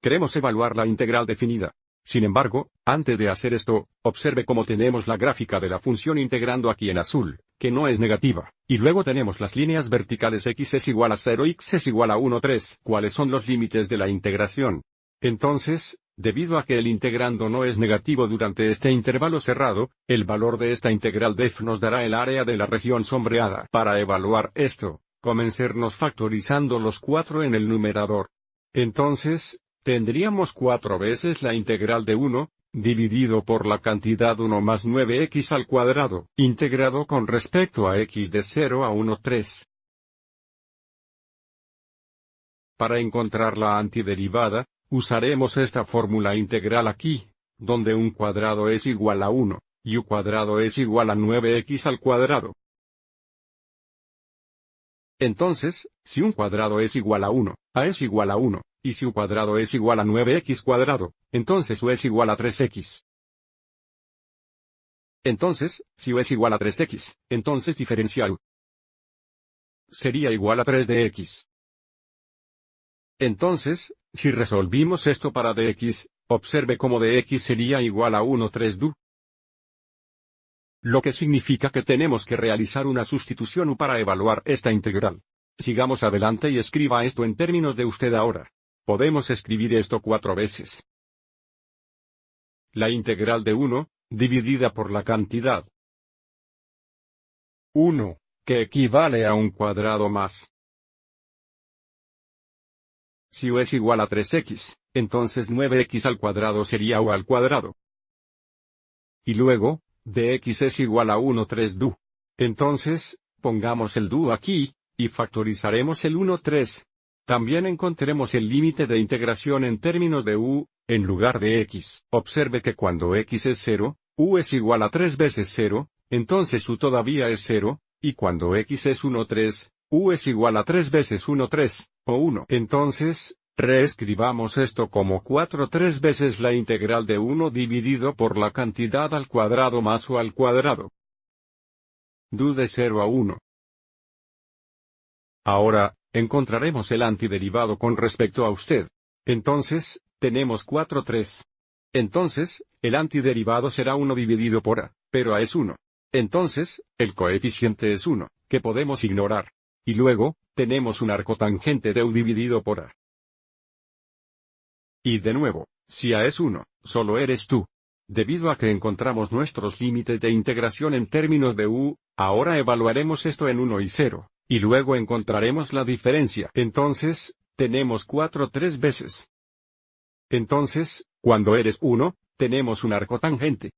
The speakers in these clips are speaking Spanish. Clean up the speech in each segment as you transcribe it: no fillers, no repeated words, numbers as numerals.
queremos evaluar la integral definida. Sin embargo, antes de hacer esto, observe cómo tenemos la gráfica de la función integrando aquí en azul, que no es negativa, y luego tenemos las líneas verticales x es igual a 0 y x es igual a 1, 3. ¿Cuáles son los límites de la integración? Entonces, debido a que el integrando no es negativo durante este intervalo cerrado, el valor de esta integral def nos dará el área de la región sombreada. Para evaluar esto, comencemos factorizando los 4 en el numerador. Entonces, tendríamos 4 veces la integral de 1, dividido por la cantidad 1 más 9x al cuadrado, integrado con respecto a x de 0 a 1, 3. Para encontrar la antiderivada, usaremos esta fórmula integral aquí, donde un cuadrado es igual a 1, y u cuadrado es igual a 9x al cuadrado. Entonces, si un cuadrado es igual a 1, a es igual a 1, y si u cuadrado es igual a 9x cuadrado, entonces u es igual a 3x. Entonces, si u es igual a 3x, entonces diferencial u sería igual a 3 de x. Entonces, si resolvimos esto para dx, observe cómo dx sería igual a 1, 3 du. Lo que significa que tenemos que realizar una sustitución u para evaluar esta integral. Sigamos adelante y escriba esto en términos de usted ahora. Podemos escribir esto 4 veces. La integral de 1, dividida por la cantidad 1, que equivale a un cuadrado más. Si u es igual a 3x, entonces 9x al cuadrado sería u al cuadrado. Y luego, dx es igual a 1, 3 du. Entonces, pongamos el du aquí, y factorizaremos el 1, 3. También encontremos el límite de integración en términos de u, en lugar de x. Observe que cuando x es 0, u es igual a 3 veces 0, entonces u todavía es 0, y cuando x es 1, 3, u es igual a 3 veces 1, 3, o 1. Entonces, reescribamos esto como 4 3 veces la integral de 1 dividido por la cantidad al cuadrado más u al cuadrado. Du de 0 a 1. Ahora, encontraremos el antiderivado con respecto a usted. Entonces, tenemos 4, 3. Entonces, el antiderivado será 1 dividido por a, pero a es 1. Entonces, el coeficiente es 1, que podemos ignorar. Y luego, tenemos un arco tangente de u dividido por a. Y de nuevo, si a es 1, solo eres tú. Debido a que encontramos nuestros límites de integración en términos de u, ahora evaluaremos esto en 1 y 0, y luego encontraremos la diferencia. Entonces, tenemos 4 3 veces. Entonces, cuando eres 1, tenemos un arco tangente.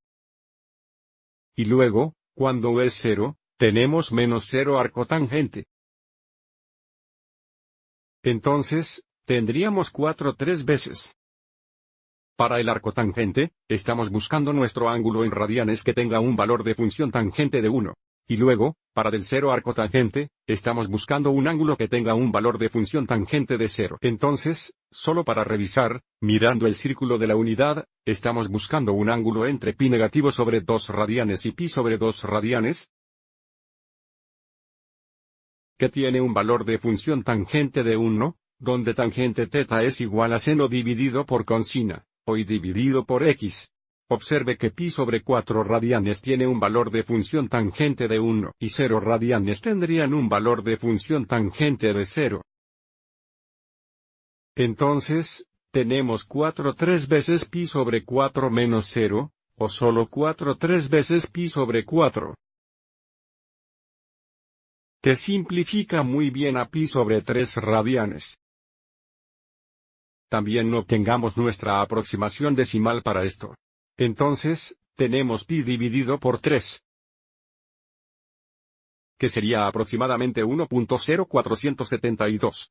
Y luego, cuando u es 0, tenemos menos 0 arco tangente. Entonces, tendríamos 4 3 veces. Para el arco tangente, estamos buscando nuestro ángulo en radianes que tenga un valor de función tangente de 1. Y luego, para del 0 arco tangente, estamos buscando un ángulo que tenga un valor de función tangente de 0. Entonces, solo para revisar, mirando el círculo de la unidad, estamos buscando un ángulo entre pi negativo sobre 2 radianes y pi sobre 2 radianes, que tiene un valor de función tangente de 1, donde tangente θ es igual a seno dividido por cosina, o y dividido por x. Observe que pi sobre 4 radianes tiene un valor de función tangente de 1 y 0 radianes tendrían un valor de función tangente de 0. Entonces, tenemos 4 3 veces pi sobre 4 menos 0, o solo 4 3 veces pi sobre 4. Que simplifica muy bien a pi sobre 3 radianes. También obtengamos nuestra aproximación decimal para esto. Entonces, tenemos pi dividido por 3. Que sería aproximadamente 1.0472.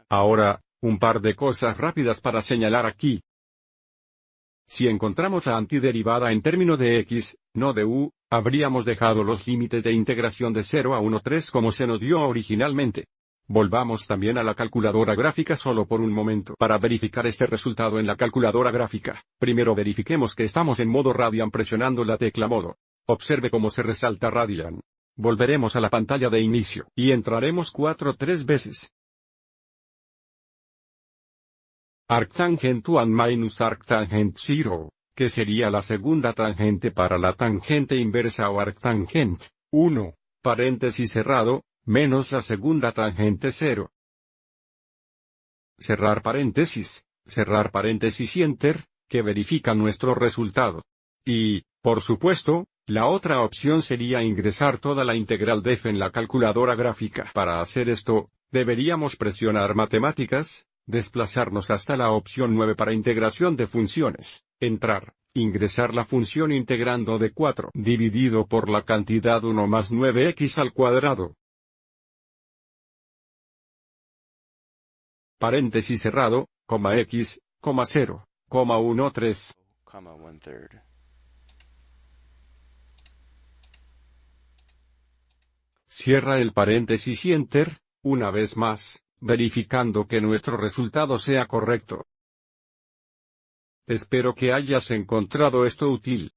Ahora, un par de cosas rápidas para señalar aquí. Si encontramos la antiderivada en términos de x, no de u, habríamos dejado los límites de integración de 0 a 1, 3 como se nos dio originalmente. Volvamos también a la calculadora gráfica solo por un momento para verificar este resultado en la calculadora gráfica. Primero verifiquemos que estamos en modo radian presionando la tecla modo. Observe cómo se resalta radian. Volveremos a la pantalla de inicio y entraremos 3 veces. Arctangent 1 minus arctangent 0, que sería la segunda tangente para la tangente inversa o arctangent 1, paréntesis cerrado, menos la segunda tangente 0. Cerrar paréntesis y Enter, que verifica nuestro resultado. Y, por supuesto, la otra opción sería ingresar toda la integral de f en la calculadora gráfica. Para hacer esto, deberíamos presionar Matemáticas, desplazarnos hasta la opción 9 para integración de funciones, entrar, ingresar la función integrando de 4 dividido por la cantidad 1 más 9x al cuadrado. Paréntesis cerrado, coma x, coma 0, coma 1 3. Comma 1/3. Cierra el paréntesis y Enter, una vez más, verificando que nuestro resultado sea correcto. Espero que hayas encontrado esto útil.